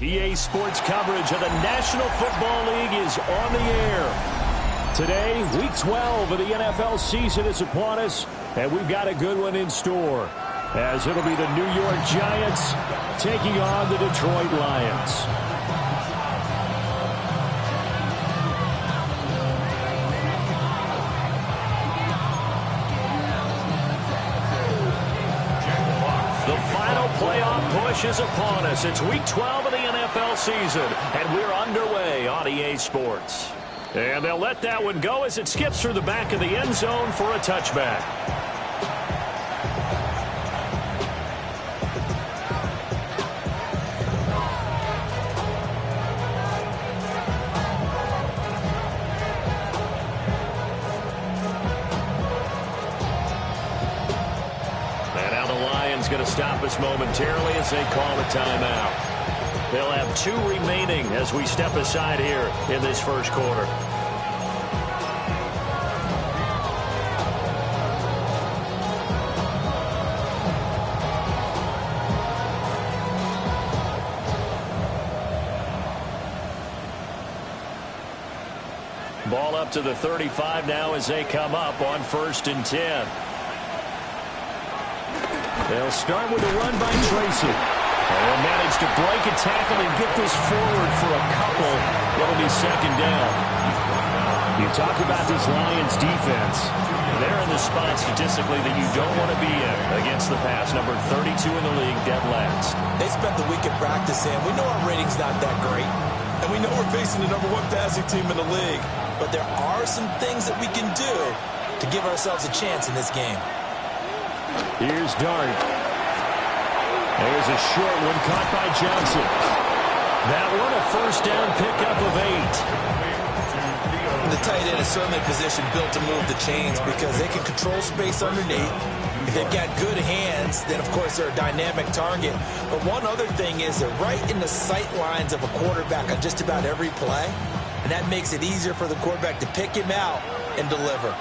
EA Sports coverage of the National Football League is on the air. Today, Week 12 of the NFL season is upon us, and we've got a good one in store, as it'll be the New York Giants taking on the Detroit Lions. Playoff push is upon us. It's Week 12 of the NFL season, and we're underway on EA Sports. And they'll let that one go as it skips through the back of the end zone for a touchback. Going to stop us momentarily as they call a timeout. They'll have 2 remaining as we step aside here in this first quarter. Ball up to the 35 now as they come up on 1st and 10. They'll start with a run by Tracy. They'll manage to break a tackle and get this forward for a couple. It'll be 2nd down. You talk about this Lions defense. They're in the spot statistically that you don't want to be in against the pass. Number 32 in the league, dead last. They spent the week at practice, and we know our rating's not that great. And we know we're facing the number 1 passing team in the league. But there are some things that we can do to give ourselves a chance in this game. Here's Dart. There's a short one caught by Johnson. That one a 1st down pickup of 8. The tight end is certainly a position built to move the chains because they can control space underneath. If they've got good hands, then of course they're a dynamic target. But one other thing is they're right in the sight lines of a quarterback on just about every play. And that makes it easier for the quarterback to pick him out and deliver.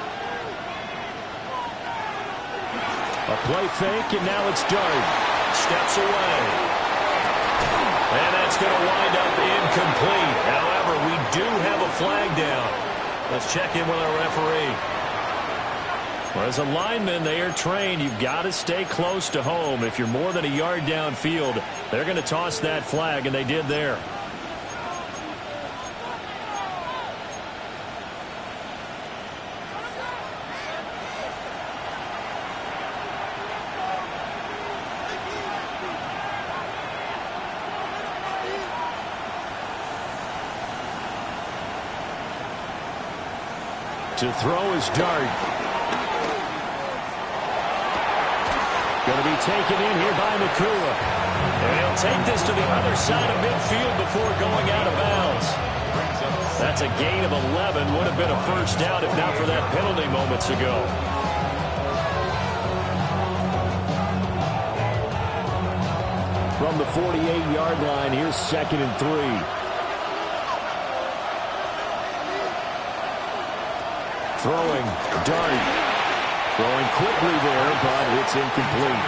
A play fake, and now it's Dart. Steps away. And that's going to wind up incomplete. However, we do have a flag down. Let's check in with our referee. Well, as a lineman, they are trained. You've got to stay close to home. If you're more than a yard downfield, they're going to toss that flag, and they did there. To throw is Dart. Going to be taken in here by Nakua. And he'll take this to the other side of midfield before going out of bounds. That's a gain of 11. Would have been a 1st down if not for that penalty moments ago. From the 48-yard line, here's 2nd and 3. Throwing, Dart. Throwing quickly there, but it's incomplete.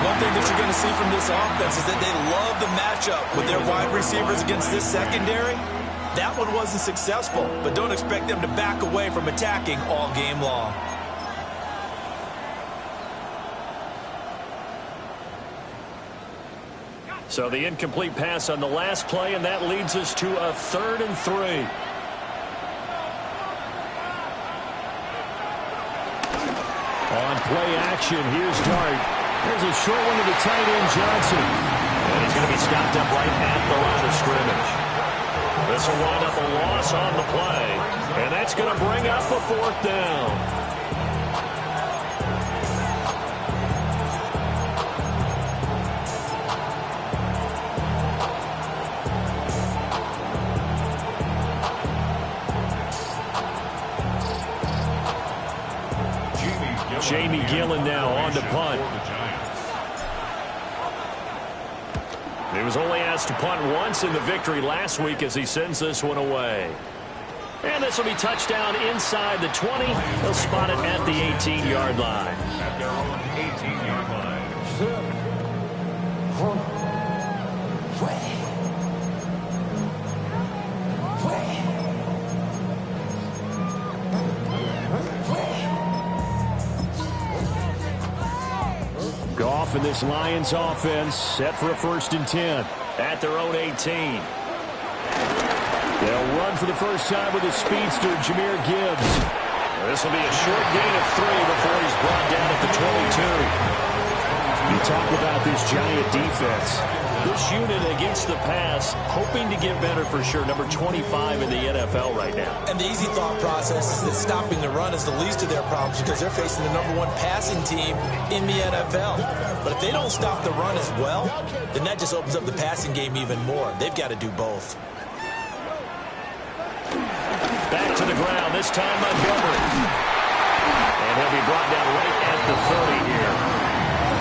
One thing that you're going to see from this offense is that they love the matchup with their wide receivers against this secondary. That one wasn't successful, but don't expect them to back away from attacking all game long. So the incomplete pass on the last play, and that leads us to a 3rd and 3. On play action, here's Dart. There's a short one to the tight end, Johnson. And he's going to be stopped up right at the line of scrimmage. This will wind up a loss on the play. And that's going to bring up a 4th down. Jamie Gillen now on to punt. He was only asked to punt once in the victory last week as he sends this one away. And this will be touchdown inside the 20. They'll spot it at the 18-yard line. At their own 18-yard line. Goff and this Lions offense set for a 1st and 10 at their own 18. They'll run for the first time with a speedster, Jahmyr Gibbs. This will be a short gain of 3 before he's brought down at the 22. You talk about this Giant defense. This unit against the pass, hoping to get better for sure. Number 25 in the NFL right now. And the easy thought process is that stopping the run is the least of their problems because they're facing the #1 passing team in the NFL. But if they don't stop the run as well, then that just opens up the passing game even more. They've got to do both. Back to the ground, this time Montgomery. And he'll be brought down right at the 30 here.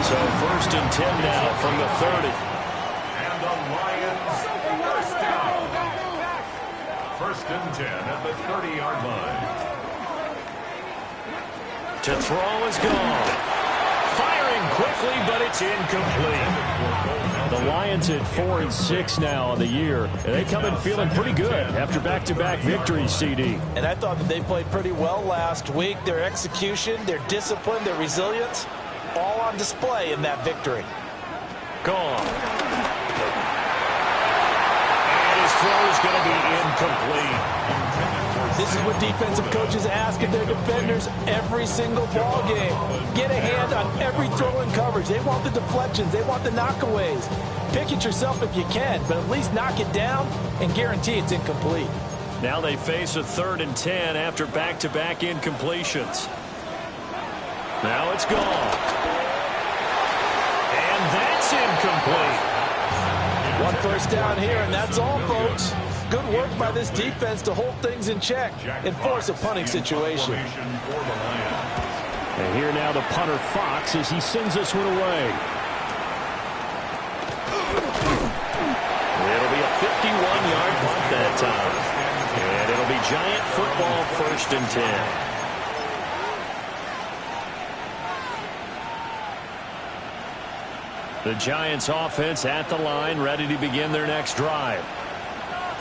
So 1st and 10 now from the 30. And the Lions first down. 1st and 10 at the 30-yard line. To throw is gone. Firing quickly, but it's incomplete. The Lions at 4-6 now on the year. And they come in feeling pretty good after back-to-back victories, CD. And I thought that they played pretty well last week. Their execution, their discipline, their resilience, all on display in that victory. Gone. And his throw is going to be incomplete. This is what defensive coaches ask of their defenders every single ball game. Get a hand on every throw in coverage. They want the deflections. They want the knockaways. Pick it yourself if you can, but at least knock it down and guarantee it's incomplete. Now they face a 3rd and 10 after back-to-back incompletions. Now it's gone. And that's incomplete. 1 first down here, and that's all, folks. Good work by this defense to hold things in check and force a punting situation. And here now the punter Fox as he sends this one away. It'll be a 51-yard punt that time. And it'll be Giant football 1st and 10. The Giants offense at the line, ready to begin their next drive.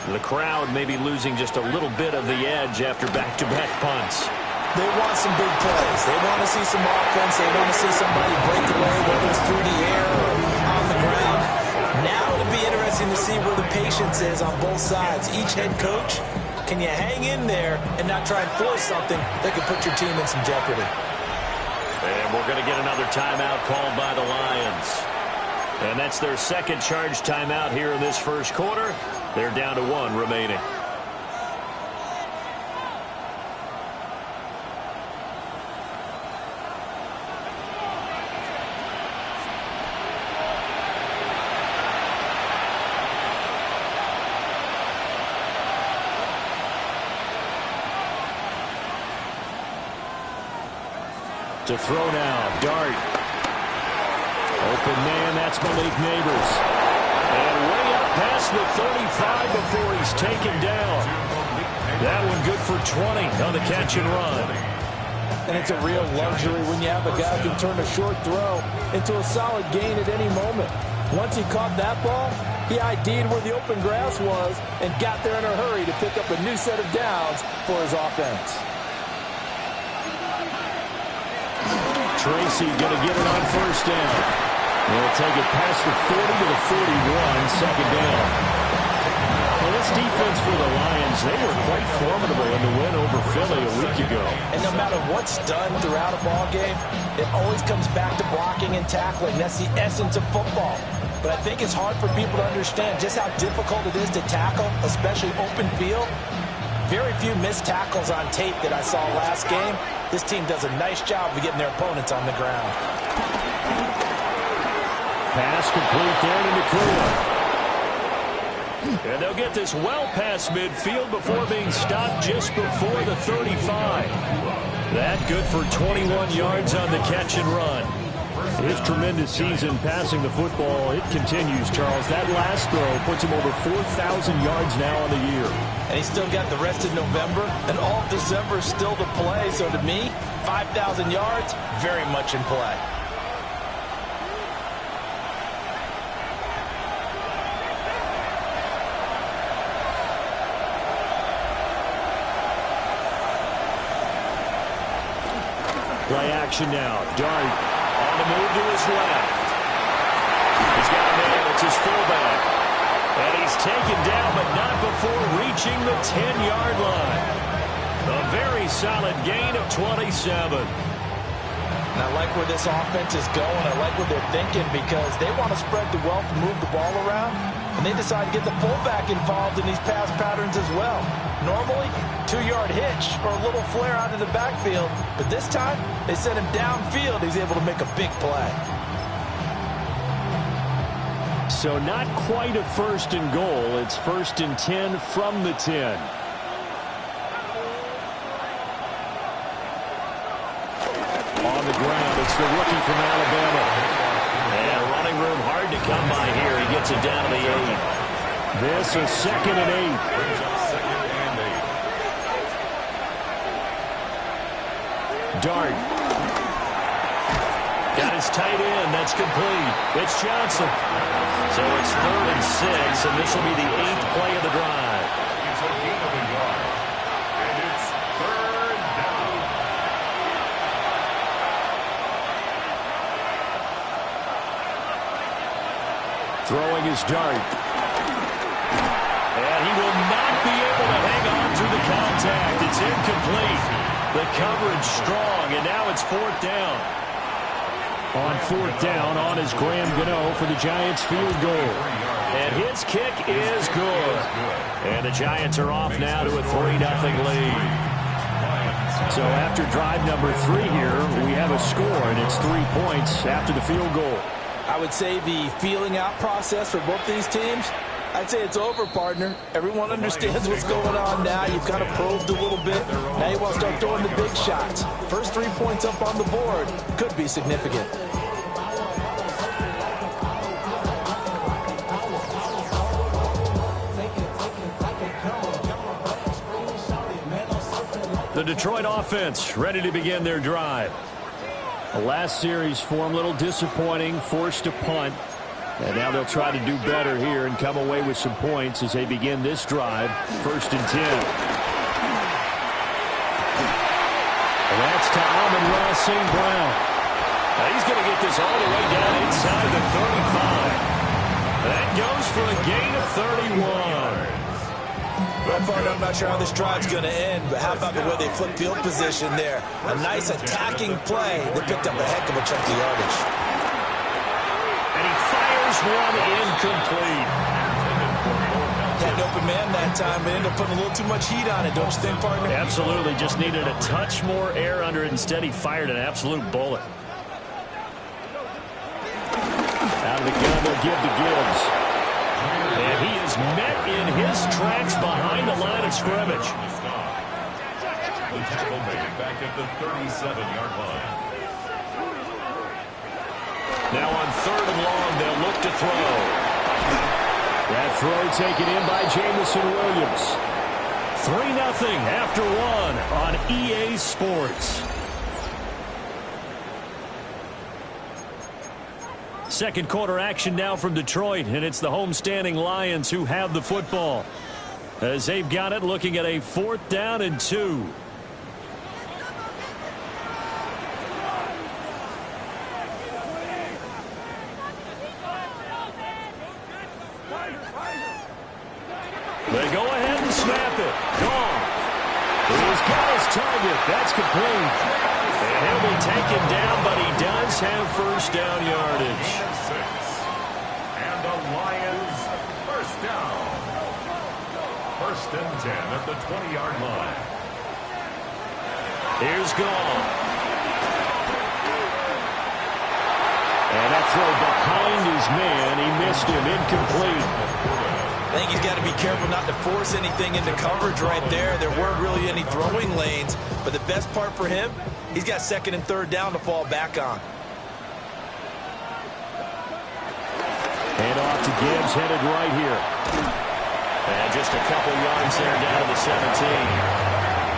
The crowd may be losing just a little bit of the edge after back-to-back punts. They want some big plays. They want to see some offense. They want to see somebody break away, whether it's through the air or on the ground. Now it'll be interesting to see where the patience is on both sides. Each head coach, can you hang in there and not try and force something that could put your team in some jeopardy? And we're going to get another timeout called by the Lions. And that's their 2nd charge timeout here in this 1st quarter. They're down to 1 remaining. To throw now, Dart. Open man, that's Malik Nabers. And way up past the 35 before he's taken down. That one good for 20 on the catch and run. And it's a real luxury when you have a guy who can turn a short throw into a solid gain at any moment. Once he caught that ball, he ID'd where the open grass was and got there in a hurry to pick up a new set of downs for his offense. Tracy going to get it on 1st down. They'll take it past the 40 to the 41, 2nd down. Well, this defense for the Lions, they were quite formidable in the win over Philly a week ago. And no matter what's done throughout a ball game, it always comes back to blocking and tackling. That's the essence of football. But I think it's hard for people to understand just how difficult it is to tackle, especially open field. Very few missed tackles on tape that I saw last game. This team does a nice job of getting their opponents on the ground. Pass complete there to Nakua. And they'll get this well past midfield before being stopped just before the 35. That good for 21 yards on the catch and run. His tremendous season passing the football, it continues, Charles. That last throw puts him over 4,000 yards now on the year. And he's still got the rest of November and all of December still to play. So to me, 5,000 yards, very much in play. Play action now. Dart on the move to his left. He's got a man. It's his fullback. And he's taken down, but not before reaching the 10-yard line. A very solid gain of 27. And I like where this offense is going. I like what they're thinking because they want to spread the wealth and move the ball around. And they decide to get the fullback involved in these pass patterns as well. Normally, 2-yard hitch or a little flare out of the backfield. But this time, they sent him downfield. He's able to make a big play. So not quite a 1st and goal. It's 1st and 10 from the 10. On the ground, it's the rookie from Alabama. And running room hard to come by here. He gets it down to the 8. This is 2nd and 8. Dart. Got his tight end. That's complete. It's Johnson. So it's 3rd and 6, and this will be the 8th play of the drive. It's a gain of a yard. And it's 3rd down. Throwing his Dart. And he will not be able to hang on through the contact. It's incomplete. The coverage strong, and now it's 4th down. On 4th down, on is Graham Gano for the Giants field goal. And his kick is good. And the Giants are off now to a 3-0 lead. So after drive number 3 here, we have a score, and it's 3 points after the field goal. I would say the feeling out process for both these teams, I'd say it's over, partner. Everyone understands what's going on now. You've kind of probed a little bit. Now you want to start throwing the big shots. First 3 points up on the board could be significant. The Detroit offense ready to begin their drive. The last series for them a little disappointing, forced a punt. And now they'll try to do better here and come away with some points as they begin this drive. 1st and 10. And that's to Amon-Ra St. Brown. Now he's going to get this all the way down inside the 35. That goes for a gain of 31. Well, partner, I'm not sure how this drive's going to end, but how about the way they flip field position there? A nice attacking play. They picked up a heck of a chunk of yardage. And he fires one incomplete. Had an open man that time, but ended up putting a little too much heat on it, don't you think, partner? Absolutely. Just needed a touch more air under it. Instead, he fired an absolute bullet. Out of the gun, they'll give to Gibbs. And he is met in his tracks behind the line of scrimmage. The tackle made back at the 37-yard line. Now on 3rd and long, they'll look to throw. That throw taken in by Jamison Williams. 3-0 after 1 on EA Sports. Second quarter action now from Detroit, and it's the homestanding Lions who have the football. As they've got it, looking at a 4th down and 2. They go ahead and snap it. Gone. He's got his target. That's complete. And he'll be taken down, but he does have 1st down yardage. And the Lions 1st down. 1st and 10 at the 20-yard line. Here's Goff. And that throw behind his man. He missed him. Incomplete. I think he's got to be careful not to force anything into coverage right there. There weren't really any throwing lanes, but the best part for him, he's got 2nd and 3rd down to fall back on. it off to Gibbs, headed right here. And just a couple yards there down to the 17.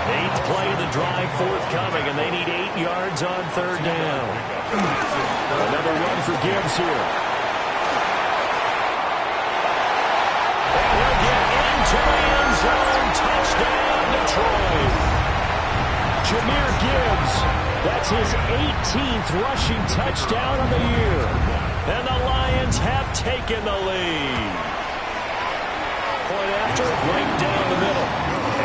8th play of the drive forthcoming, and they need 8 yards on 3rd down. Another run for Gibbs here. And he'll get into the end zone. Touchdown, Detroit. Jahmyr Gibbs, that's his 18th rushing touchdown of the year. And the Lions have taken the lead. Point after, right down the middle.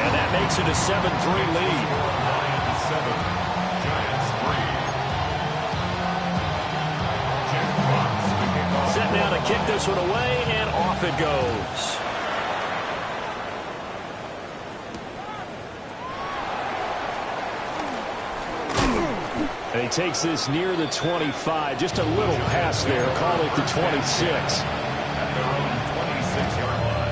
And that makes it a 7-3 lead. Lions 7, Giants 3. Jack Fox picking off. Set now to kick this one away, and off it goes. And he takes this near the 25. Just a little pass there. Call it the 26. At their own 26-yard line.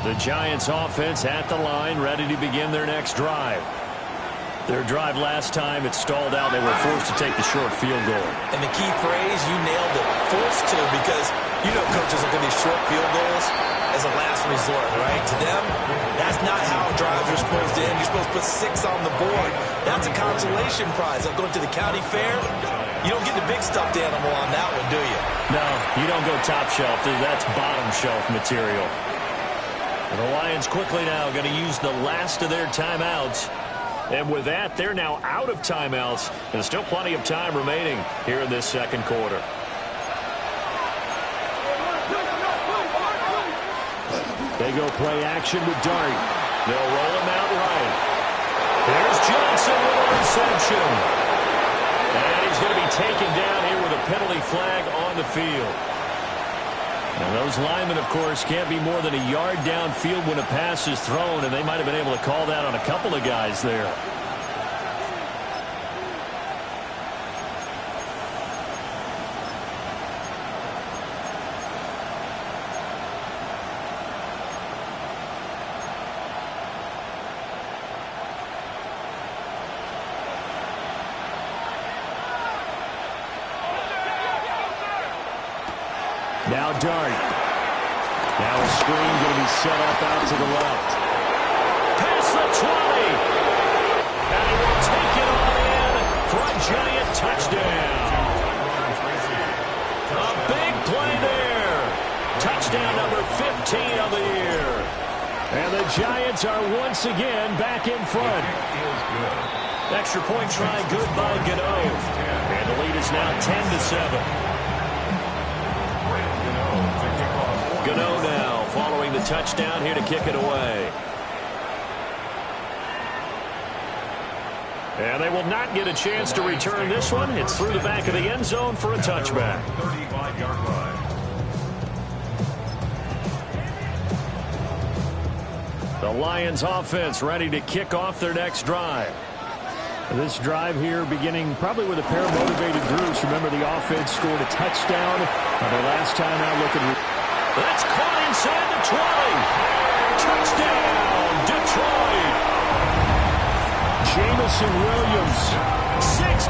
The Giants offense at the line, ready to begin their next drive. Their drive last time, it stalled out. They were forced to take the short field goal. And the key phrase, you nailed it, forced to, because you know coaches look at these short field goals as a last resort, right? To them, that's not how drives are supposed to end. You're supposed to put 6 on the board. That's a consolation prize. Going to the county fair, you don't get the big stuffed animal on that one, do you? No, you don't go top shelf. That's bottom shelf material. And the Lions quickly now going to use the last of their timeouts. And with that, they're now out of timeouts. And there's still plenty of time remaining here in this second quarter. They go play action with Dart. They'll roll him out right. There's Johnson with a reception. And he's going to be taken down here with a penalty flag on the field. And those linemen, of course, can't be more than a yard downfield when a pass is thrown, and they might have been able to call that on a couple of guys there. Now Dart. Now a screen going to be set up out to the left. Past the 20. And he will take it on in for a Giant touchdown. A big play there. Touchdown number 15 of the year. And the Giants are once again back in front. Extra point try good by Gano. And the lead is now 10-7. Gano now following the touchdown here to kick it away. And they will not get a chance to return this one. It's through the back of the end zone for a touchback. 35-yard line. The Lions offense ready to kick off their next drive. This drive here beginning probably with a pair of motivated Bruce. Remember, the offense scored a touchdown their last time out looking. That's caught inside the 20. Touchdown, Detroit. Jameson Williams, 65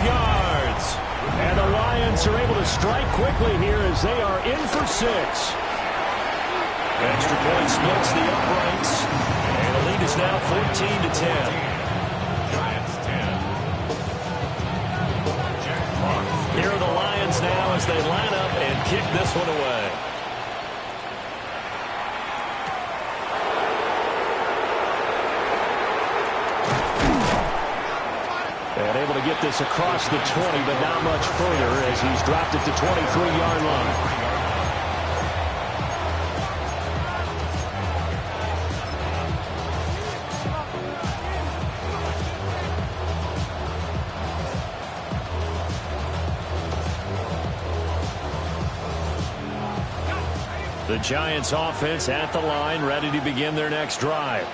yards. And the Lions are able to strike quickly here as they are in for 6. Extra point splits the uprights. And the lead is now 14-10. Giants 10. Here are the Lions now as they line up and kick this one away. And able to get this across the 20, but not much further as he's dropped it to 23-yard line. The Giants offense at the line, ready to begin their next drive.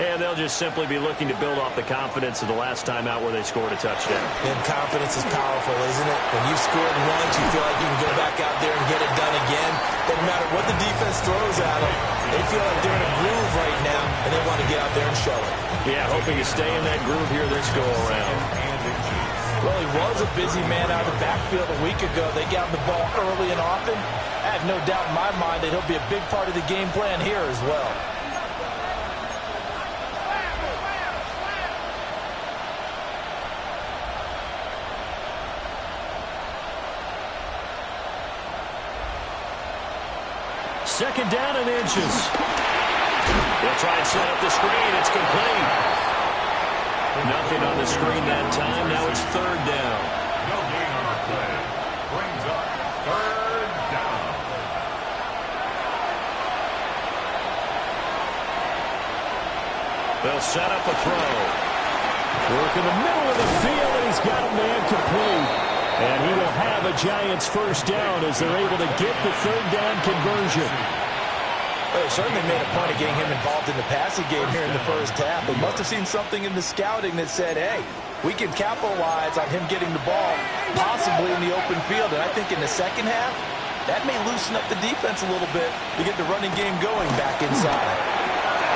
And they'll just simply be looking to build off the confidence of the last time out where they scored a touchdown. And confidence is powerful, isn't it? When you've scored once, you feel like you can go back out there and get it done again. Doesn't matter what the defense throws at them. They feel like they're in a groove right now, and they want to get out there and show it. Yeah, hoping to stay in that groove here this go-around. Well, he was a busy man out of the backfield a week ago. They got him the ball early and often. I have no doubt in my mind that he'll be a big part of the game plan here as well. Second down and inches. They'll try and set up the screen. It's complete. Nothing on the screen that time. Now it's third down. No gain on the play. Brings up third down. They'll set up a throw. Work in the middle of the field, and he's got a man complete. And he will have a Giants first down as they're able to get the third down conversion. They certainly made a point of getting him involved in the passing game here in the first half. They must have seen something in the scouting that said, hey, we can capitalize on him getting the ball, possibly in the open field. And I think in the second half, that may loosen up the defense a little bit to get the running game going back inside.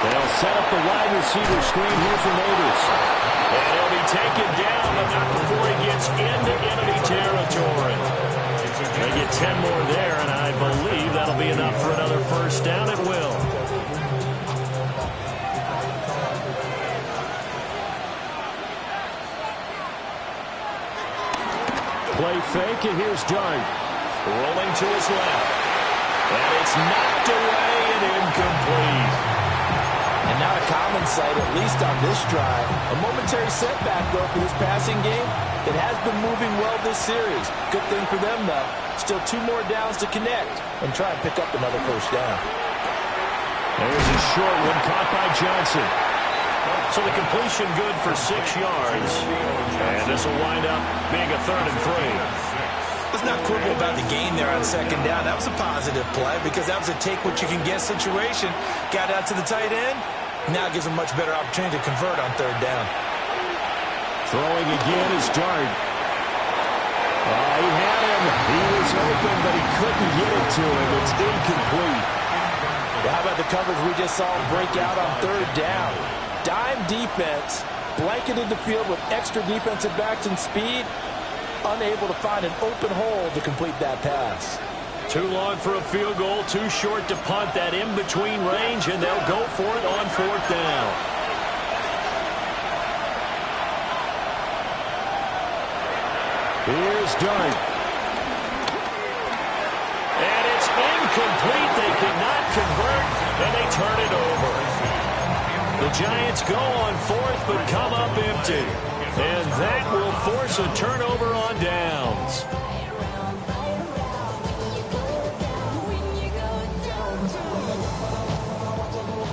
They'll set up the wide receiver screen here for Nabers. And he'll be taken down, but not before he gets into enemy territory. They get 10 more there, and I believe that'll be enough for another first down. It will. Play fake, and here's Dart. Rolling to his left. And it's knocked away and incomplete. And not a common sight, at least on this drive. A momentary setback, though, for this passing game. It has been moving well this series. Good thing for them, though. Still 2 more downs to connect and try and pick up another first down. There's a short one caught by Johnson. So the completion good for 6 yards. And this will wind up being a 3rd and 3. Let's not quibble about the gain there on second down. That was a positive play because that was a take-what-you-can-get situation. Got out to the tight end. Now it gives a much better opportunity to convert on third down. Throwing again is Dart. He had him. He was open, but he couldn't get it to him. It's incomplete. Well, how about the coverage we just saw break out on third down? Dime defense, blanketed the field with extra defensive backs and speed, unable to find an open hole to complete that pass. Too long for a field goal, too short to punt that in-between range, and they'll go for it on 4th down. Here's Dart. And it's incomplete. They cannot convert, and they turn it over. The Giants go on 4th, but come up empty. And that will force a turnover on downs.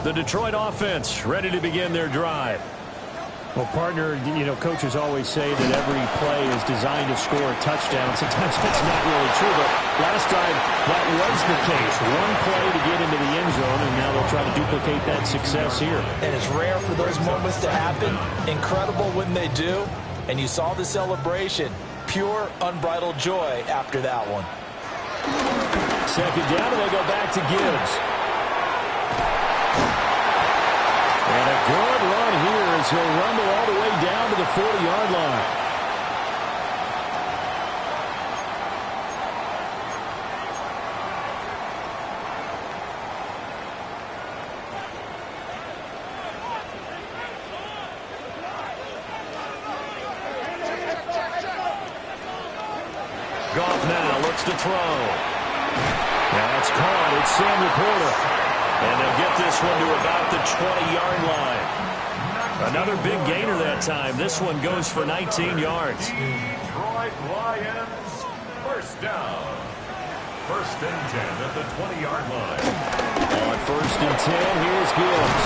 The Detroit offense ready to begin their drive. Well, partner, coaches always say that every play is designed to score a touchdown. Sometimes that's not really true, but last drive, that was the case. One play to get into the end zone, and now they'll try to duplicate that success here. And it's rare for those moments to happen. Incredible when they do. And you saw the celebration. Pure, unbridled joy after that one. Second down, and they go back to Gibbs. And a good run here as he'll rumble all the way down to the 40-yard line. Goff now looks to throw. Now it's caught. It's Sam Laporta. And they'll get this one to about the 20-yard line. Another big gainer that time. This one goes for 19 yards. Detroit Lions, first down. 1st and 10 at the 20-yard line. On 1st and 10, here's Gibbs.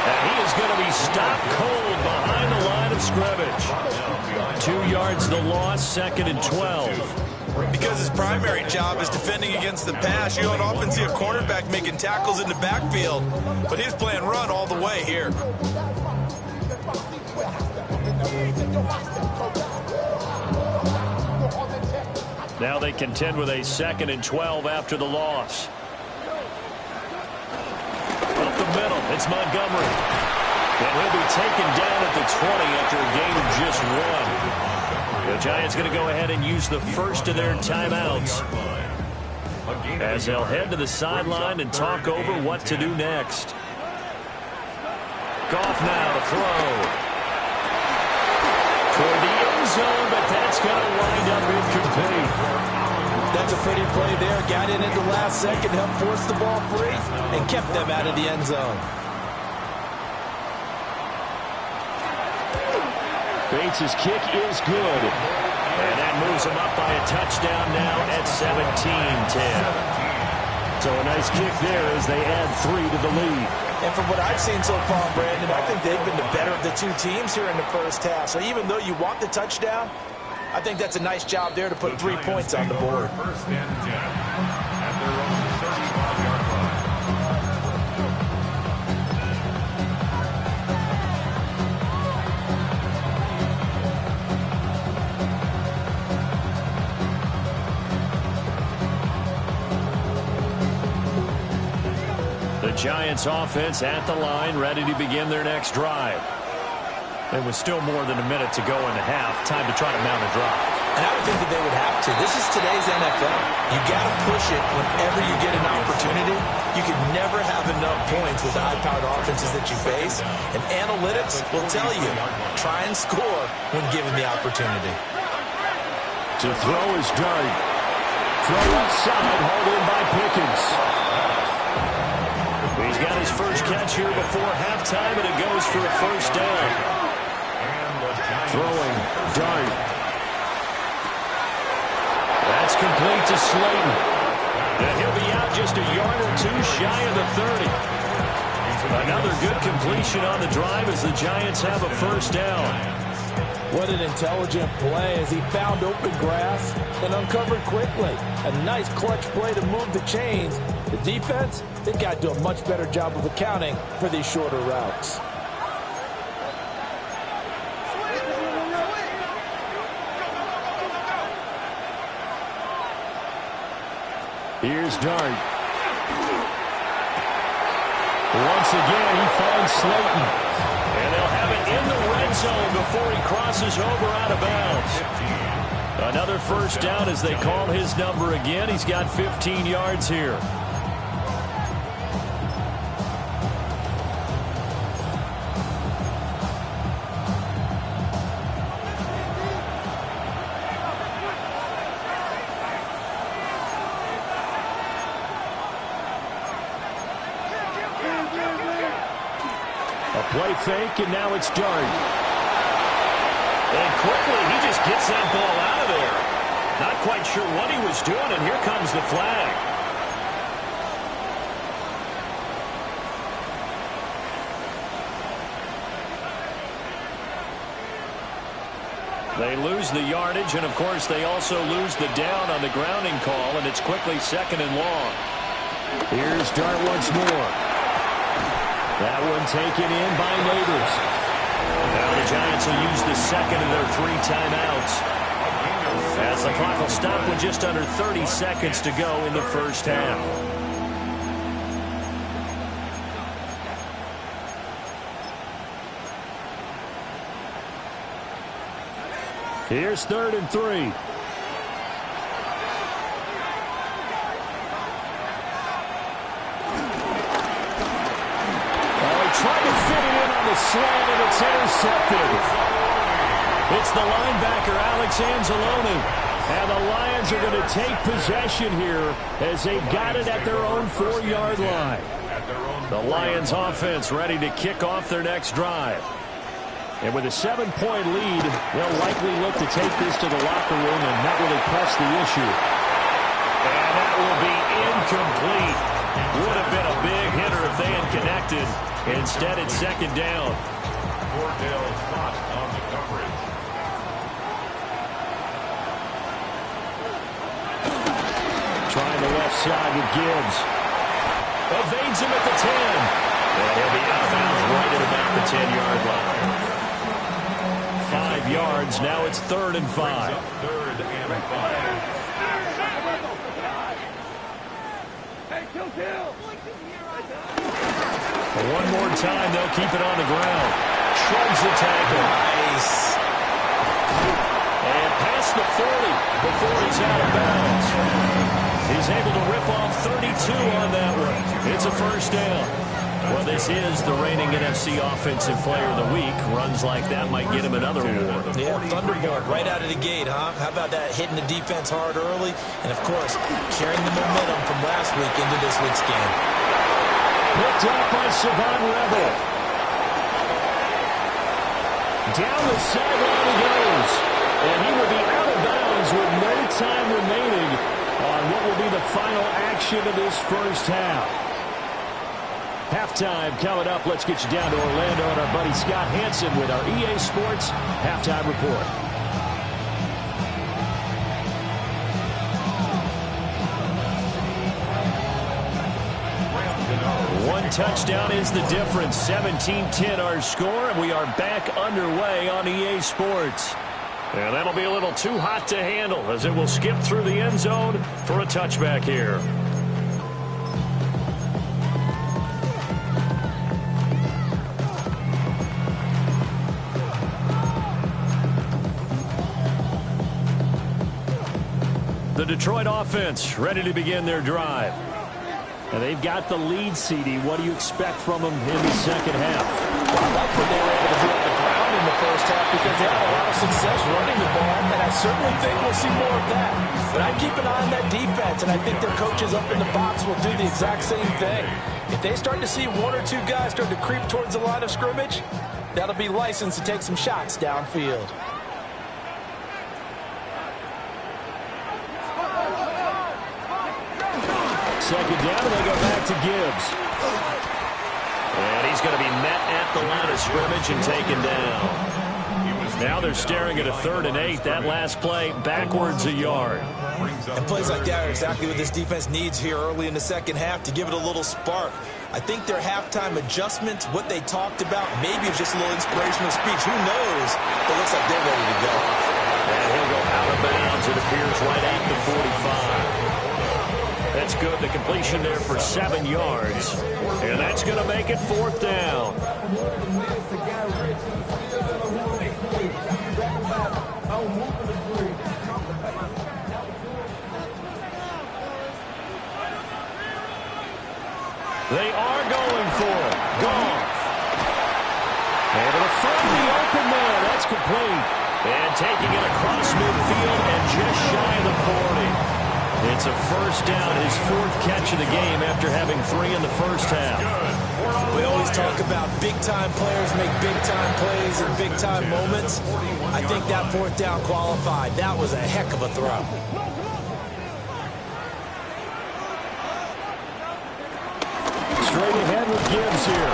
And he is going to be stopped cold behind the line of scrimmage. 2 yards the loss, 2nd and 12. Because his primary job is defending against the pass. You don't often see a cornerback making tackles in the backfield, but he's playing run all the way here. Now they contend with a 2nd and 12 after the loss. Up the middle, it's Montgomery. And he'll be taken down at the 20 after a gain of just 1. The Giants going to go ahead and use the first of their timeouts as they'll head to the sideline and talk over what to do next. Goff now to throw. Toward the end zone, but that's going to wind up incomplete. That's a pretty play there. Got in at the last second, helped force the ball free, and kept them out of the end zone. Bates' kick is good. And that moves him up by a touchdown now at 17-10. So a nice kick there as they add 3 to the lead. And from what I've seen so far, Brandon, I think they've been the better of the two teams here in the first half. So even though you want the touchdown, I think that's a nice job there to put 3 points on the board. First and 10 at their own 35-yard line. The Giants offense at the line, ready to begin their next drive. There was still more than a minute to go in the half. Time to try to mount a drive. And I would think that they would have to. This is today's NFL. You got to push it whenever you get an opportunity. You can never have enough points with the high-powered offenses that you face. And analytics will tell you, try and score when given the opportunity. To throw is Dart. Throw outside, hauled in by Pickens. He's got his first catch here before halftime, and it goes for a first down. Throwing, Dart. That's complete to Slayton. And he'll be out just a yard or 2 shy of the 30. Another good completion on the drive as the Giants have a first down. What an intelligent play as he found open grass and uncovered quickly. A nice clutch play to move the chains. The defense, they've got to do a much better job of accounting for these shorter routes. Here's Dart. Once again, he finds Slayton. And they'll have it in the red zone before he crosses over out of bounds. Another first down as they call his number again. He's got 15 yards here. Play fake, and now it's Dart. And quickly, he just gets that ball out of there. Not quite sure what he was doing, and here comes the flag. They lose the yardage, and of course, they also lose the down on the grounding call, and it's quickly 2nd and long. Here's Dart once more. That one taken in by Neighbors. Now the Giants will use the second of their 3 timeouts. As the clock will stop with just under 30 seconds to go in the first half. Here's 3rd and 3. Tried to fit it in on the slant, and it's intercepted. It's the linebacker, Alex Anzalone. And the Lions are going to take possession here as they've got it at their own 4-yard line. The Lions offense ready to kick off their next drive. And with a 7-point lead, they'll likely look to take this to the locker room and not really press the issue. And that will be incomplete. Would have been a big hitter if they had connected. Instead, it's 2nd down. Cordell's not on the coverage. side with Gibbs. Evades him at the 10. And he'll be out of bounds right at about the 10-yard line. 5 yards. Now it's 3rd and 5. Third and 5. One more time, they'll keep it on the ground. Shrugs the tackle. Nice. And past the 40 before he's out of bounds. He's able to rip off 32 on that one. It's a first down. Well, this is the reigning NFC Offensive Player of the Week. Runs like that might get him another award. Yeah, Thunderbolt right out of the gate, huh? How about that, hitting the defense hard early? And, of course, carrying the momentum from last week into this week's game. Picked up by Savon Rebel. Down the sideline he goes. And he will be out of bounds with no time remaining on what will be the final action of this first half. Halftime coming up. Let's get you down to Orlando and our buddy Scott Hanson with our EA Sports Halftime Report. One touchdown is the difference. 17-10 our score, and we are back underway on EA Sports. And that'll be a little too hot to handle as it will skip through the end zone for a touchback here. The Detroit offense ready to begin their drive. And they've got the lead, CD. What do you expect from them in the second half? Well, I like what they were able to do on the ground in the first half because they had a lot of success running the ball, and I certainly think we'll see more of that. But I'd keep an eye on that defense, and I think their coaches up in the box will do the exact same thing. If they start to see 1 or 2 guys start to creep towards the line of scrimmage, that'll be licensed to take some shots downfield. Second down, and they go back to Gibbs. And he's going to be met at the line of scrimmage and taken down. Now they're staring at a 3rd and 8. That last play, backwards a yard. And plays like that are exactly what this defense needs here early in the second half to give it a little spark. I think their halftime adjustment, what they talked about, maybe it's just a little inspirational speech. Who knows? But it looks like they're ready to go. And he'll go out of bounds, it appears, right at the 45. That's good. The completion there for 7 yards. And that's going to make it 4th down. They are going for it. Goff. And to the front of the open man. That's complete. And taking it across midfield and just shy of the 40. It's a first down, his 4th catch of the game after having 3 in the first half. We always talk about big-time players make big-time plays in big-time moments. I think that 4th down qualified. That was a heck of a throw. Straight ahead with Gibbs here.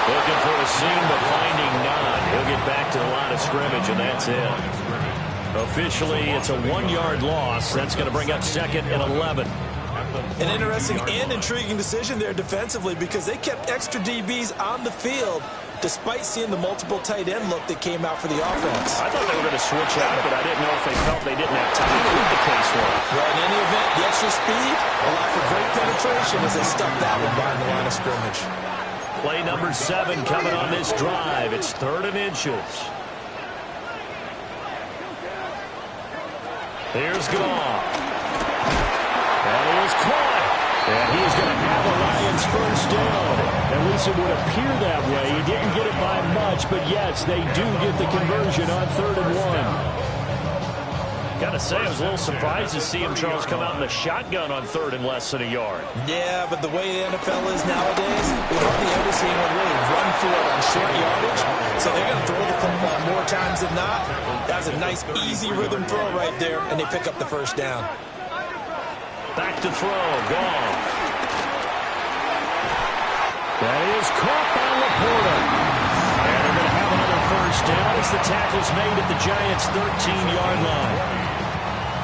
Looking for a seam, but finding none. He'll get back to the line of scrimmage, and that's it. Officially, it's a 1-yard loss. That's going to bring up 2nd and 11. An interesting and intriguing decision there defensively because they kept extra DBs on the field despite seeing the multiple tight end look that came out for the offense. I thought they were going to switch out, but I didn't know if they felt they didn't have time to keep the case one. Well, in any event, the extra speed allowed for great penetration as they stuffed that one behind the line of scrimmage. Play number 7 coming on this drive. It's 3rd and inches. Here's Goff. And he is caught. And he is going to have a Lions first down. At least it would appear that way. He didn't get it by much, but yes, they do get the conversion on 3rd and 1. Got to say, I was a little surprised to see him, Charles, come out in the shotgun on 3rd and less than a yard. Yeah, but the way the NFL is nowadays, we hardly ever see anyone really run for it on short yardage. So they're going to throw the football more times than not. That was a nice, easy rhythm throw right there, and they pick up the first down. Back to throw. Goff. That is caught by Laporta. And they're going to have another first down as the tackle's made at the Giants' 13-yard line.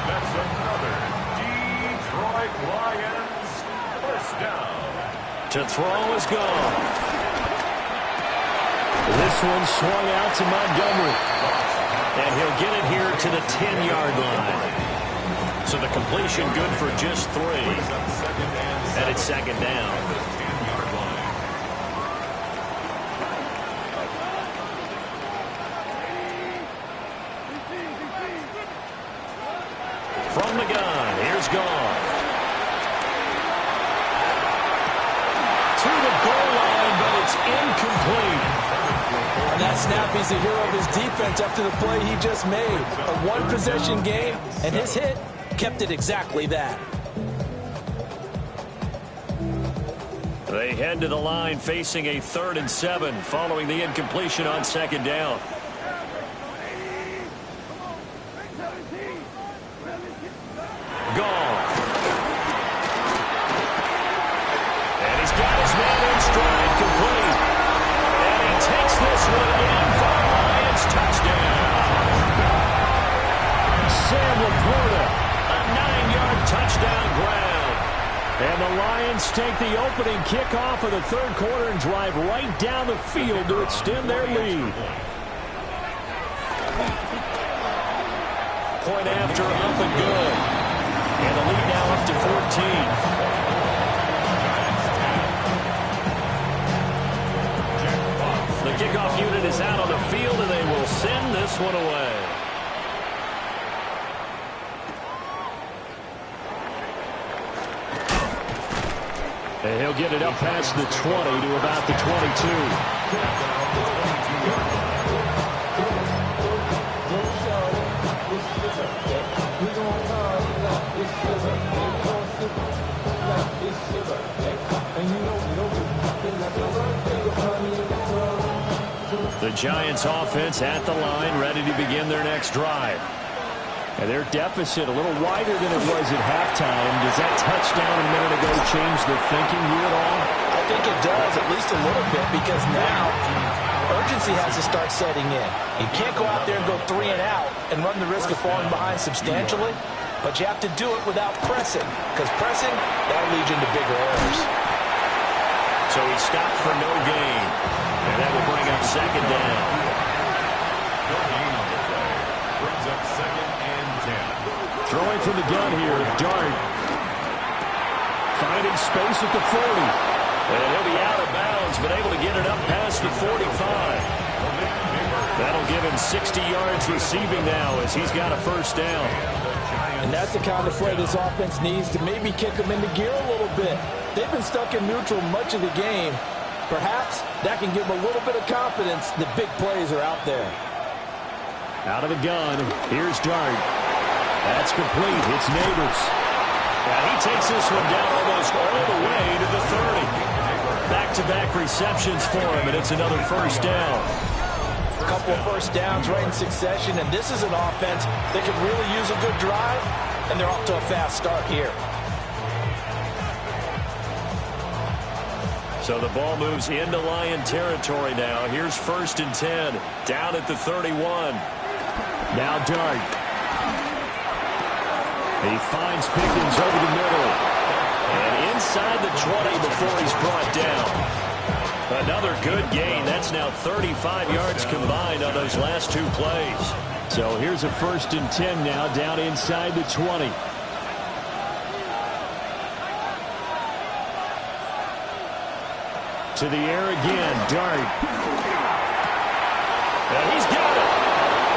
That's another Detroit Detroit Lions, first down. To throw is gone. This one swung out to Montgomery. And he'll get it here to the 10-yard line. So the completion good for just 3. And it's second down. From the gun, here's Goff. To the goal line, but it's incomplete. On that snap, he's the hero of his defense after the play he just made. A one-possession game, and his hit kept it exactly that. They head to the line facing a 3rd and 7 following the incompletion on second down. Goff. And he's got his man in stride, complete. And he takes this one in for a Lions touchdown. Sam Laporta, a 9-yard touchdown grab. And the Lions take the opening kickoff of the 3rd quarter and drive right down the field to extend their lead. Point after, up and good. And the lead now up to 14. The kickoff unit is out on the field, and they will send this one away. And he'll get it up past the 20 to about the 22. The Giants offense at the line, ready to begin their next drive. And their deficit a little wider than it was at halftime. Does that touchdown a minute ago change the thinking here at all? I think it does, at least a little bit, because now urgency has to start setting in. You can't go out there and go 3 and out and run the risk of falling behind substantially, but you have to do it without pressing, because pressing, that'll lead you into bigger errors. So he stopped for no gain, and that will bring up second down. No gain on the play. Brings up 2nd and 10. Throwing from the gun here, Dart. Finding space at the 40. And he'll be out of bounds, but able to get it up past the 45. That'll give him 60 yards receiving now as he's got a first down. And that's the kind of play this offense needs to maybe kick them into gear a little bit. They've been stuck in neutral much of the game. Perhaps that can give them a little bit of confidence that big plays are out there. Out of the gun, here's Dart. That's complete. It's Neighbors. Now he takes this one down almost all the way to the 30. Back-to-back receptions for him, and it's another first down. A couple of first downs right in succession, and this is an offense that could really use a good drive, and they're off to a fast start here. So the ball moves into Lion territory now. Here's 1st and 10, down at the 31. Now Dart. He finds Pickens over the middle. And inside the 20 before he's brought down. Another good gain. That's now 35 yards combined on those last 2 plays. So here's a 1st and 10 now, down inside the 20. To the air again, Dart. And he's got it.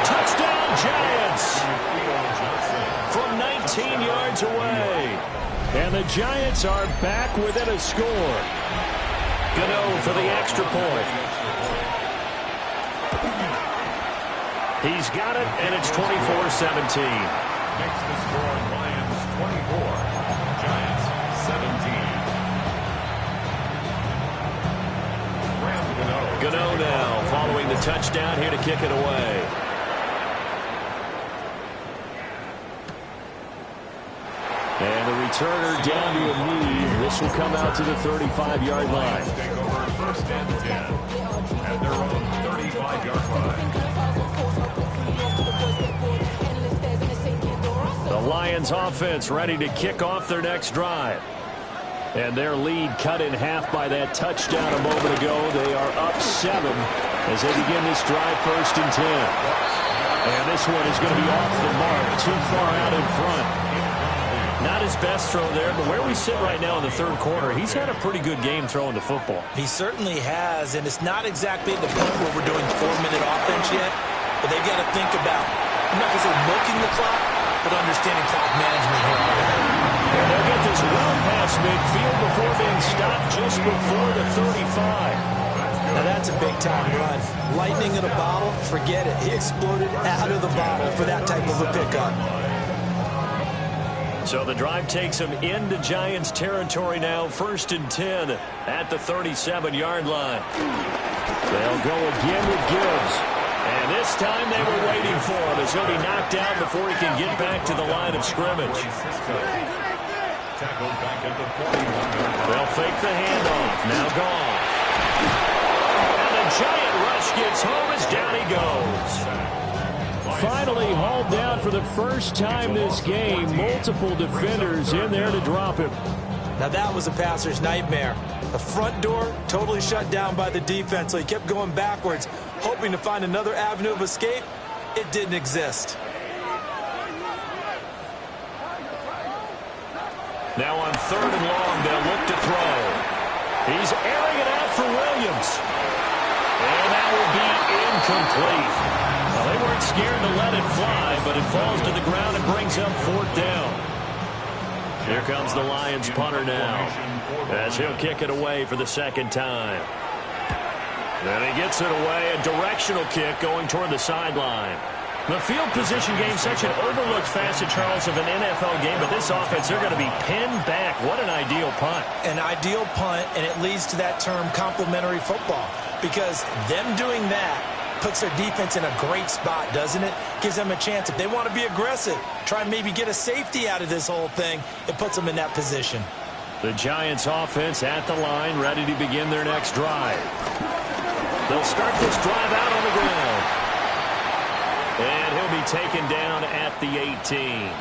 Touchdown, Giants. From 19 yards away. And the Giants are back within a score. Gano for the extra point. He's got it, and it's 24-17. Makes the score Lions 24, Giants 17. Gano now following the touchdown here to kick it away. And the returner down to a knee. This will come out to the 35-yard line. Take over 1st and 10 at their own 35-yard line. The Lions Lions offense ready to kick off their next drive. And their lead cut in half by that touchdown a moment ago. They are up 7 as they begin this drive, 1st and 10. And this one is going to be off the mark, too far out in front. Not his best throw there, but where we sit right now in the third quarter, he's had a pretty good game throwing the football. He certainly has, and it's not exactly at the point where we're doing 4-minute offense yet, but they've got to think about, I'm not going to say milking the clock, but understanding clock management here. And they'll get this run past midfield before being stopped just before the 35. Now that's a big-time run. Lightning in a bottle, forget it. He exploded out of the bottle for that type of a pickup. So the drive takes them into Giants territory now, 1st and 10 at the 37-yard line. They'll go again with Gibbs. And this time they were waiting for him as he'll be knocked out before he can get back to the line of scrimmage. They'll fake the handoff. Now Goff. And the Giant rush gets home as down he goes. Finally hauled down for the first time this game. Multiple defenders in there to drop him. Now that was a passer's nightmare. The front door totally shut down by the defense, so he kept going backwards, hoping to find another avenue of escape. It didn't exist. Now on 3rd and long, they'll look to throw. He's airing it out for Williams. And that will be incomplete. Well, they weren't scared to let it fly, but it falls to the ground and brings up 4th down. Here comes the Lions punter now, as he'll kick it away for the 2nd time. Then he gets it away, a directional kick going toward the sideline. The field position game, such an overlooked facet, Charles, of an NFL game, but this offense, they're going to be pinned back. What an ideal punt. An ideal punt, and it leads to that term complementary football, because them doing that puts their defense in a great spot, doesn't it? Gives them a chance. If they want to be aggressive, try and maybe get a safety out of this whole thing, it puts them in that position. The Giants offense at the line, ready to begin their next drive. They'll start this drive out on the ground. And he'll be taken down at the 18.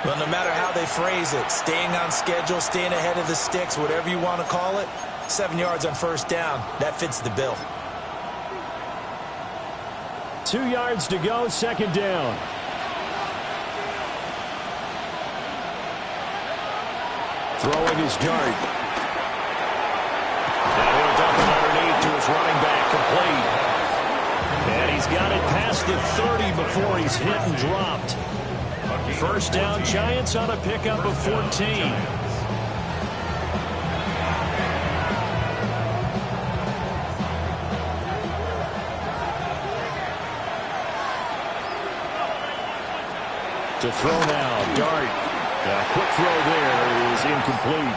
Well, no matter how they phrase it, staying on schedule, staying ahead of the sticks, whatever you want to call it, 7 yards on 1st down, that fits the bill. 2 yards to go, 2nd down. Throwing his dart. And he'll dump it underneath to his running back, complete. And he's got it past the 30 before he's hit and dropped. 1st down, Giants on a pickup of 14. To throw now, Dart. A quick throw there is incomplete.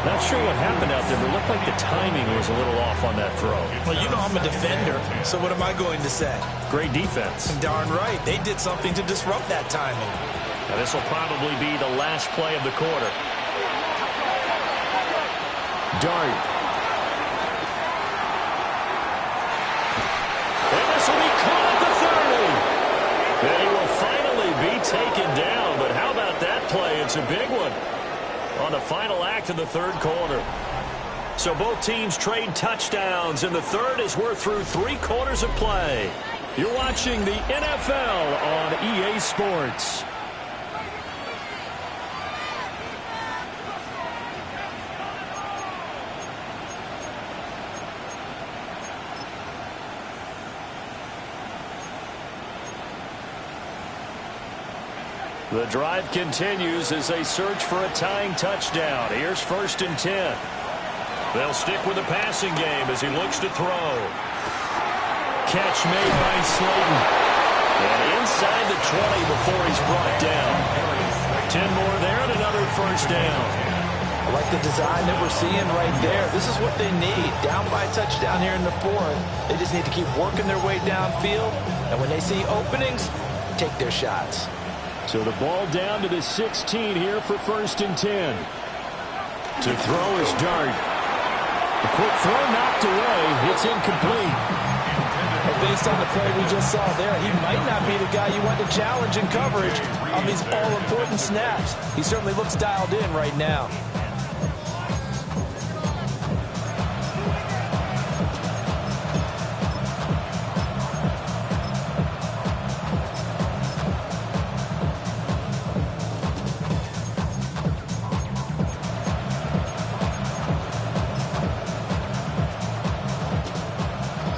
Not sure what happened out there, but it looked like the timing was a little off on that throw. Well, you know I'm a defender, so what am I going to say? Great defense. Darn right. They did something to disrupt that timing. Now, this will probably be the last play of the quarter. Dart. And this will be caught at the 30. And he will finally be taken down, but how about that play? It's a big one on the final act of the third quarter. So both teams trade touchdowns in the third as we're through 3 quarters of play. You're watching the NFL on EA Sports. The drive continues as they search for a tying touchdown. Here's 1st and 10. They'll stick with the passing game as he looks to throw. Catch made by Slayton. And inside the 20 before he's brought down. 10 more there and another 1st down. I like the design that we're seeing right there. This is what they need. Down by a touchdown here in the 4th. They just need to keep working their way downfield. And when they see openings, take their shots. So the ball down to the 16 here for 1st and 10. To throw is Dart. The quick throw knocked away. It's incomplete. A based on the play we just saw there, he might not be the guy you want to challenge in coverage on these all-important snaps. He certainly looks dialed in right now.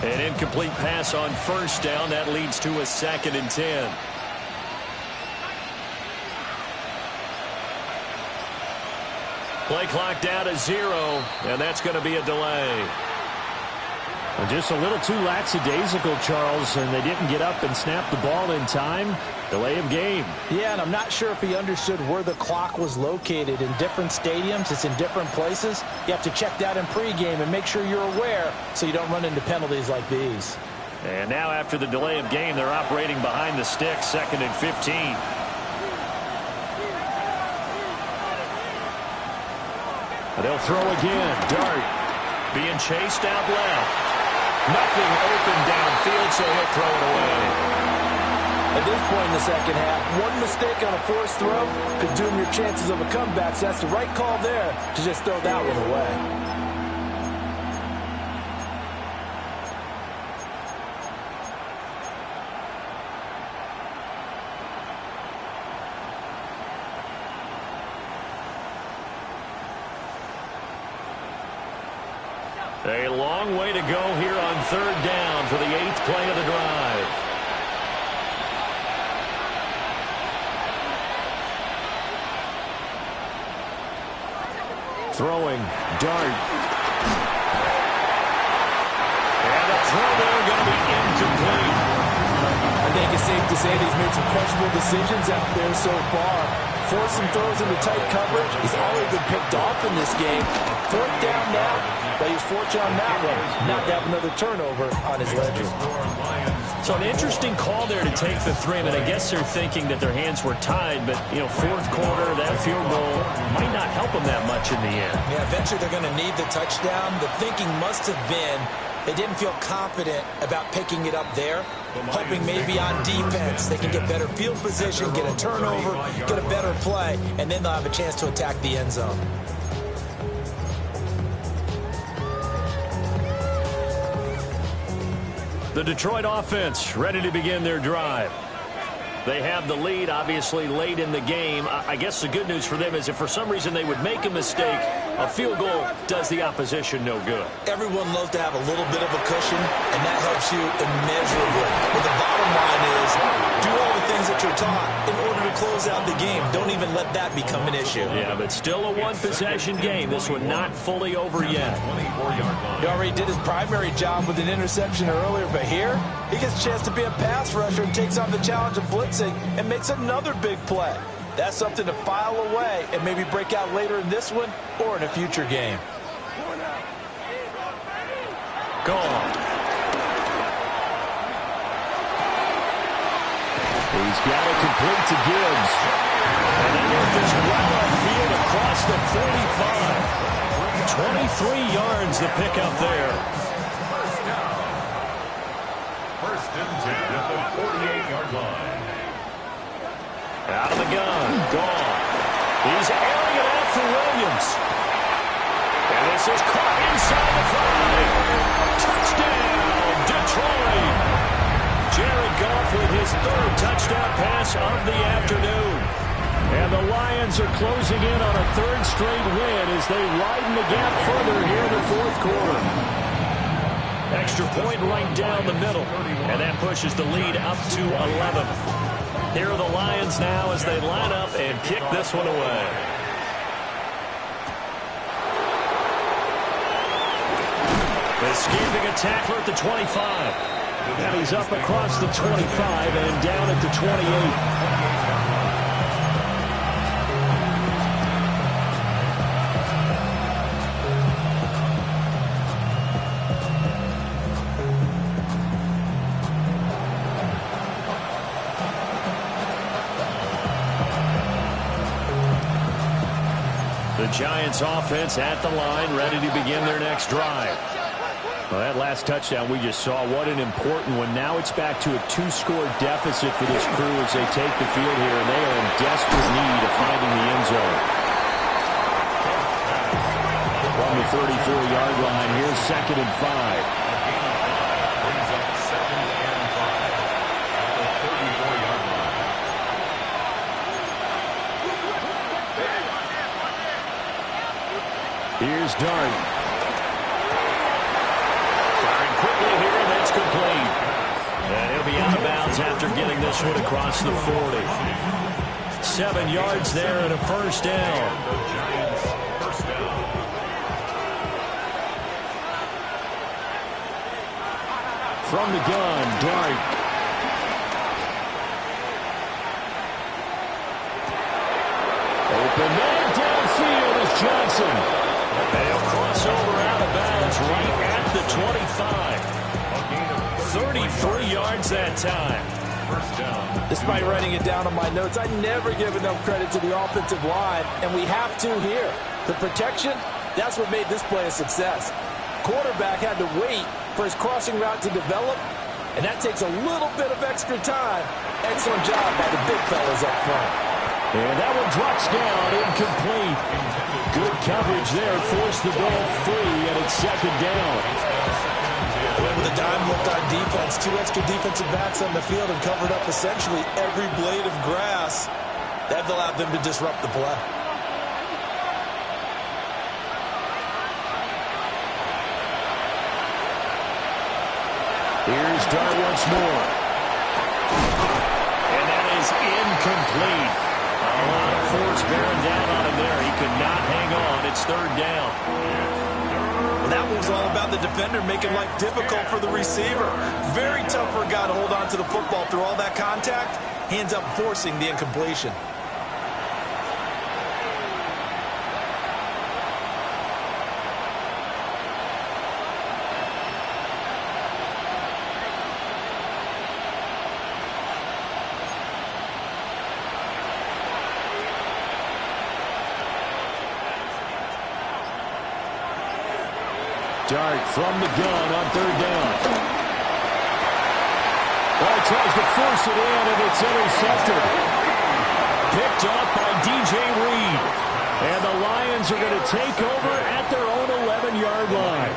An incomplete pass on first down. That leads to a 2nd and 10. Play clock down to 0, and that's going to be a delay. Well, just a little too lackadaisical, Charles, and they didn't get up and snap the ball in time. Delay of game. Yeah, and I'm not sure if he understood where the clock was located. In different stadiums, it's in different places. You have to check that in pregame and make sure you're aware so you don't run into penalties like these. And now after the delay of game, they're operating behind the sticks, 2nd and 15. They'll throw again. Dart being chased out left. Nothing open downfield, so he'll throw it away. At this point in the second half, one mistake on a forced throw could doom your chances of a comeback, so that's the right call there to just throw that one away. A long way to go here on 3rd down for the 8th play of the drive. Throwing, Dart. And the throw there going to be incomplete. I think it's safe to say that he's made some questionable decisions out there so far. Forced some throws into tight coverage. He's already been picked off in this game. 4th down now, but he's fortunate on that one not to have another turnover on his ledger. So an interesting call there to take the 3. I mean, I guess they're thinking that their hands were tied, but, you know, 4th quarter, that field goal might not help them that much in the end. Yeah, eventually they're going to need the touchdown. The thinking must have been they didn't feel confident about picking it up there, hoping maybe on defense they can get better field position, get a turnover, get a better play, and then they'll have a chance to attack the end zone. The Detroit offense ready to begin their drive. They have the lead, obviously, late in the game. I guess the good news for them is if for some reason they would make a mistake, a field goal does the opposition no good. Everyone loves to have a little bit of a cushion, and that helps you immeasurably. But the bottom line is do all the things that you're taught in order to close out the game. Don't even let that become an issue. Yeah, but still a one-possession game. This one not fully over yet. He already did his primary job with an interception earlier, but here he gets a chance to be a pass rusher and takes on the challenge of blitzing and makes another big play. That's something to file away and maybe break out later in this one or in a future game. Gone. He's got it complete to Gibbs. And they get this right on field across the 45. 23 yards the pickup there. First and 10 at the 48-yard line. Out of the gun. Gone. He's airing it out for Williams. And this is caught inside the 5. Touchdown, Detroit. Jared Goff with his 3rd touchdown pass of the afternoon. And the Lions are closing in on a 3rd straight win as they widen the gap further here in the 4th quarter. Extra point right down the middle. And that pushes the lead up to 11. Here are the Lions now as they line up and kick this one away. Escaping a tackler at the 25. And he's up across the 25 and down at the 28. The Giants offense at the line, ready to begin their next drive. Well, that last touchdown we just saw, what an important one. Now it's back to a 2-score deficit for this crew as they take the field here, and they are in desperate need of finding the end zone. From the 34-yard line, here's 2nd and 5. Brings up 2nd and 5 at the 34-yard line. Here's Dart. Firing quickly here, and that's complete. And he'll be out of bounds after getting this one across the 40. 7 yards there and a first down. The Giants first down. From the gun, Dart. Open man downfield is Johnson. They'll cross over out of bounds right at the 25. 33 yards that time. First down. Despite writing it down on my notes, I never give enough credit to the offensive line, and we have to here. The protection, that's what made this play a success. Quarterback had to wait for his crossing route to develop, and that takes a little bit of extra time. Excellent job by the big fellas up front. And that one drops down, incomplete. Good coverage there, forced the ball free, and it's 2nd down. With a dime look on defense, 2 extra defensive backs on the field and covered up essentially every blade of grass. That allowed them to disrupt the play. Here's Dart once more. And that is incomplete. A lot of force bearing down on him there. He could not hang on. It's 3rd down. Well, that was all about the defender making life difficult for the receiver. Very tough for a guy to hold on to the football through all that contact. Hands up, forcing the incompletion. Dart from the gun on 3rd down. Well, he tries to force it in, and it's intercepted. Picked up by DJ Reed. And the Lions are going to take over at their own 11-yard line.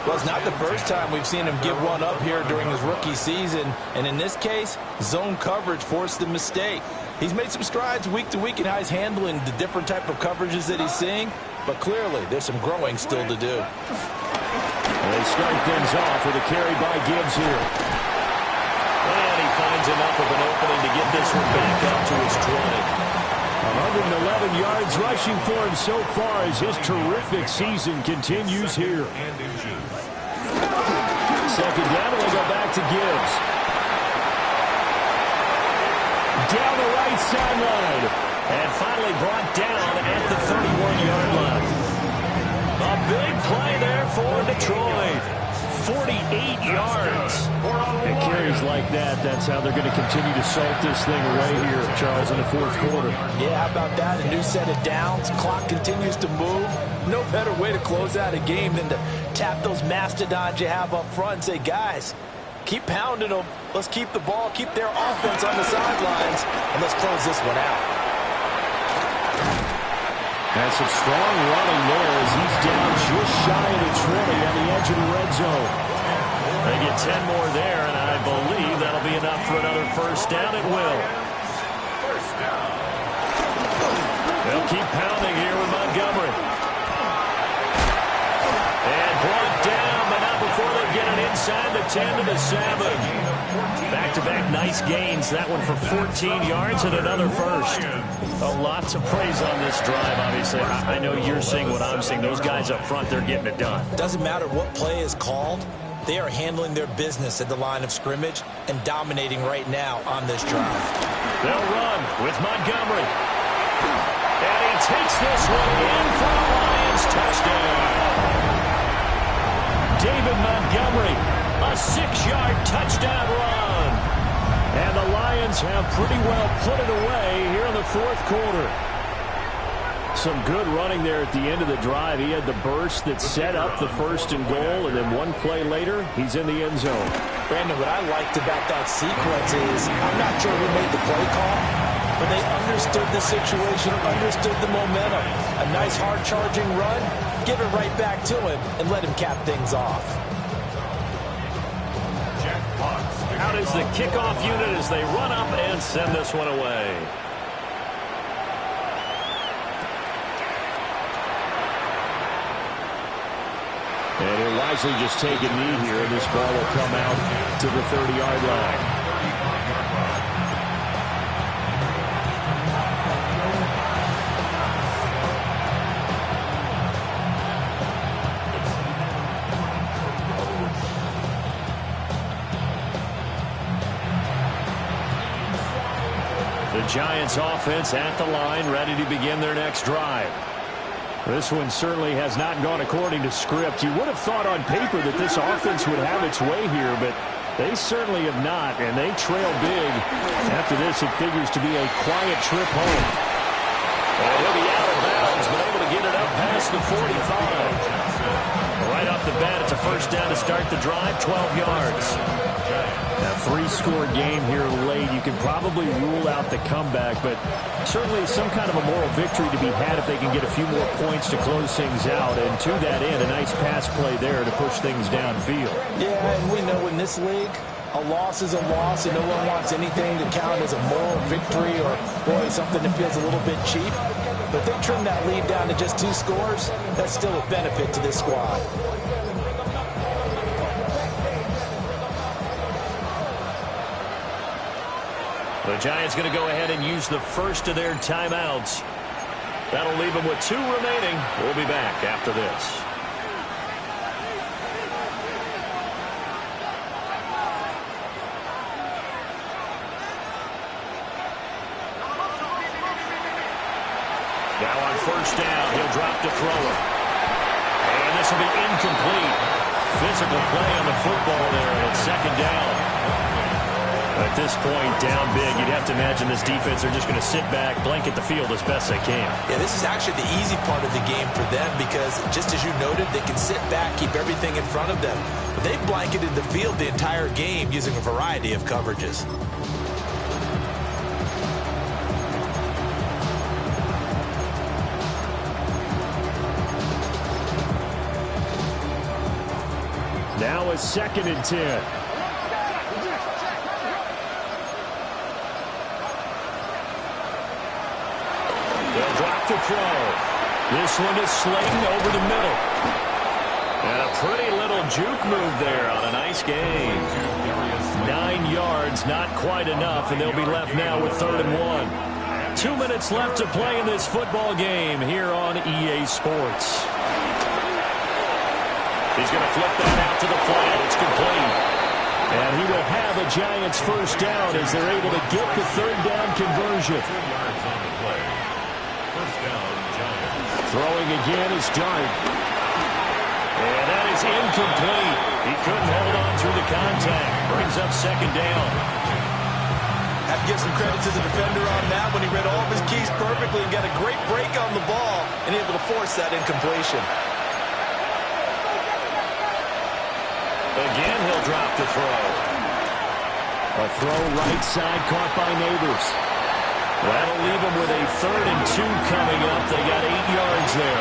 Well, it's not the first time we've seen him give one up here during his rookie season. And in this case, zone coverage forced the mistake. He's made some strides week to week in how he's handling the different type of coverages that he's seeing. But clearly, there's some growing still to do. They start things off with a carry by Gibbs here. And he finds enough of an opening to get this one back up to his 111 yards rushing for him so far as his terrific season continues here. 2nd down, and they go back to Gibbs. Down the right sideline. And finally brought down at the 31-yard line. A big play there for Detroit. 48 yards. And carries like that, that's how they're going to continue to salt this thing away here, Charles, in the 4th quarter. Yeah, how about that? A new set of downs. Clock continues to move. No better way to close out a game than to tap those mastodons you have up front and say, guys, keep pounding them. Let's keep the ball, keep their offense on the sidelines, and let's close this one out. And some strong running there as he's down just shy of the 20 on the edge of the red zone. They get 10 more there, and I believe that'll be enough for another first down. It will. They'll keep pounding here with Montgomery. And brought down, but not before they get it inside the 10 to the 7. Back-to-back nice gains. That one for 14 yards and another first. A lot to praise on this drive, obviously. I know you're seeing what I'm seeing. Those guys up front, they're getting it done. Doesn't matter what play is called. They are handling their business at the line of scrimmage and dominating right now on this drive. They'll run with Montgomery. And he takes this one in for a Lions touchdown. David Montgomery, a 6-yard touchdown run. And the Lions have pretty well put it away here in the 4th quarter. Some good running there at the end of the drive. He had the burst that set up the 1st and goal, and then one play later, he's in the end zone. Brandon, what I liked about that sequence is I'm not sure who made the play call, but they understood the situation, understood the momentum. A nice hard-charging run, give it right back to him, and let him cap things off. Out is the kickoff unit as they run up and send this one away. And he'll wisely just take a knee here. This ball will come out to the 30-yard line. The Giants offense at the line, ready to begin their next drive. This one certainly has not gone according to script. You would have thought on paper that this offense would have its way here, but they certainly have not, and they trail big. After this, it figures to be a quiet trip home. And he'll be out of bounds, but able to get it up past the 45. Right off the bat, it's a first down to start the drive, 12 yards. A 3-score game here late. You can probably rule out the comeback, but certainly some kind of a moral victory to be had if they can get a few more points to close things out. And to that end, a nice pass play there to push things downfield. Yeah, and we know in this league, a loss is a loss, and no one wants anything to count as a moral victory or, boy, something that feels a little bit cheap. But they trim that lead down to just 2 scores. That's still a benefit to this squad. The Giants going to go ahead and use the first of their timeouts. That'll leave them with 2 remaining. We'll be back after this. Now on first down, he'll drop to throw it. And this will be incomplete. Physical play on the football there, and it's 2nd down. At this point, down big, you'd have to imagine this defense are just going to sit back, blanket the field as best they can. Yeah, this is actually the easy part of the game for them because, just as you noted, they can sit back, keep everything in front of them. But they've blanketed the field the entire game using a variety of coverages. Now a 2nd and 10. They'll drop to throw. This one is Slayton over the middle. And a pretty little juke move there on a nice game. 9 yards, not quite enough, and they'll be left now with 3rd and 1. 2 minutes left to play in this football game here on EA Sports. He's going to flip that out to the flat. It's complete. And he will have a Giants first down as they're able to get the 3rd down conversion. Throwing again is Dart. And that is incomplete. He couldn't hold on through the contact. Brings up 2nd down. Have to give some credit to the defender on that when he read all of his keys perfectly and got a great break on the ball and able to force that incompletion. Again, he'll drop to throw. A throw right side caught by Neighbors. That'll leave them with a 3rd and 2 coming up. They got 8 yards there.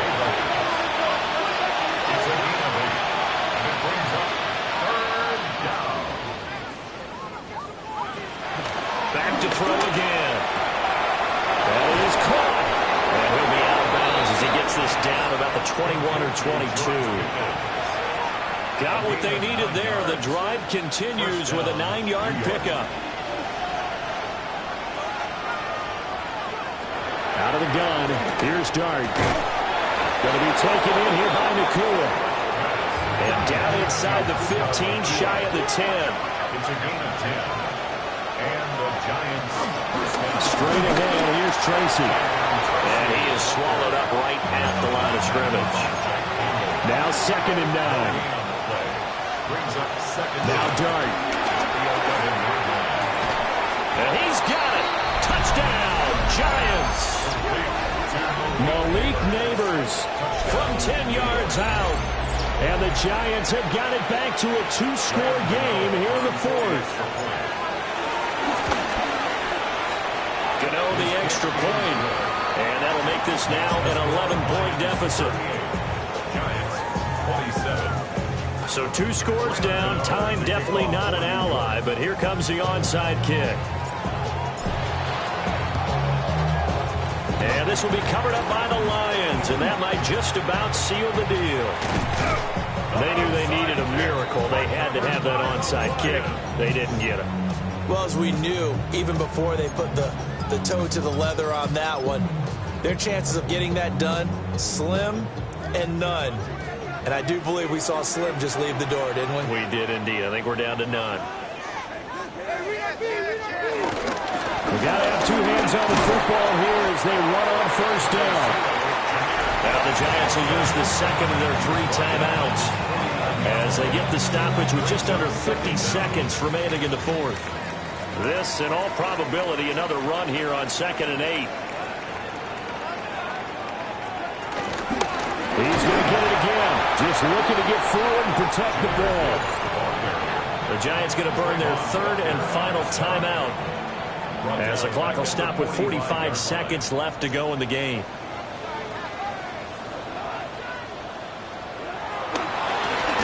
Back to throw again. That is caught. And he'll be out of bounds as he gets this down about the 21 or 22. Got what they needed there. The drive continues with a 9-yard pickup. Out of the gun, here's Dart. Going to be taken in here by Nakua. And down inside the 15, shy of the 10. It's a gain of 10. And the Giants straight ahead, here's Tracy. And he is swallowed up right at the line of scrimmage. Now 2nd and 9. Now Dart. And he's got it. Touchdown, Giants. Malik 10 yards out. And the Giants have got it back to a 2-score game here in the fourth. Gano the extra point. And that'll make this now an 11-point deficit. Giants, 27. So 2 scores down. Time definitely not an ally, but here comes the onside kick. And this will be covered up by the Lions, and that might just about seal the deal. They knew they needed a miracle. They had to have that onside kick. They didn't get it. Well, as we knew, even before they put the toe to the leather on that one, their chances of getting that done, slim and none. And I do believe we saw Slim just leave the door, didn't we? We did indeed. I think we're down to none. We got to have 2 hands on the football here as they run on first down. Now the Giants will use the second of their 3 timeouts as they get the stoppage with just under 50 seconds remaining in the fourth. This, in all probability, another run here on 2nd and 8. He's going to get it again. Just looking to get forward and protect the ball. The Giants going to burn their 3rd and final timeout as the clock will stop with 45 seconds left to go in the game.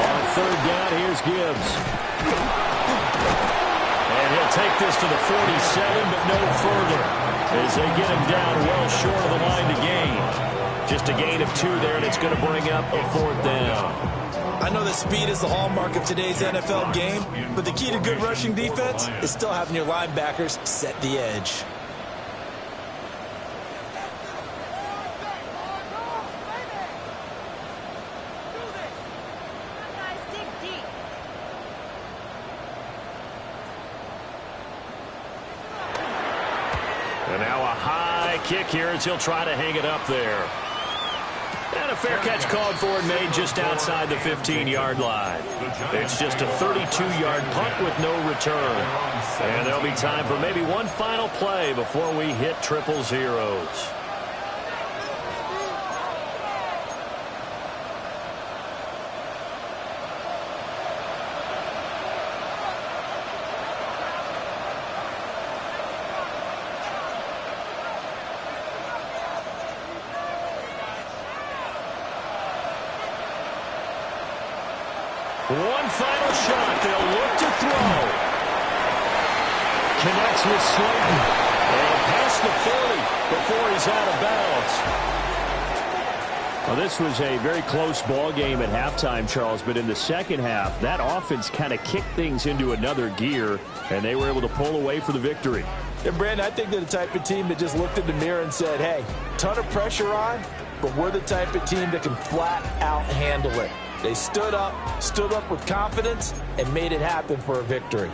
On 3rd down, here's Gibbs. And he'll take this to the 47, but no further as they get him down well short of the line to gain. Just a gain of 2 there, and it's going to bring up a 4th down. I know that speed is the hallmark of today's NFL game, but the key to good rushing defense is still having your linebackers set the edge. And now a high kick here as he'll try to hang it up there. And a fair catch called for and made just outside the 15-yard line. It's just a 32-yard punt with no return. And there'll be time for maybe one final play before we hit triple zeros. One final shot. They'll look to throw. Connects with Slayton. And past the 40 before he's out of bounds. Well, this was a very close ball game at halftime, Charles, but in the second half, that offense kind of kicked things into another gear, and they were able to pull away for the victory. And, Brandon, I think they're the type of team that just looked in the mirror and said, hey, ton of pressure on, but we're the type of team that can flat out handle it. They stood up with confidence, and made it happen for a victory.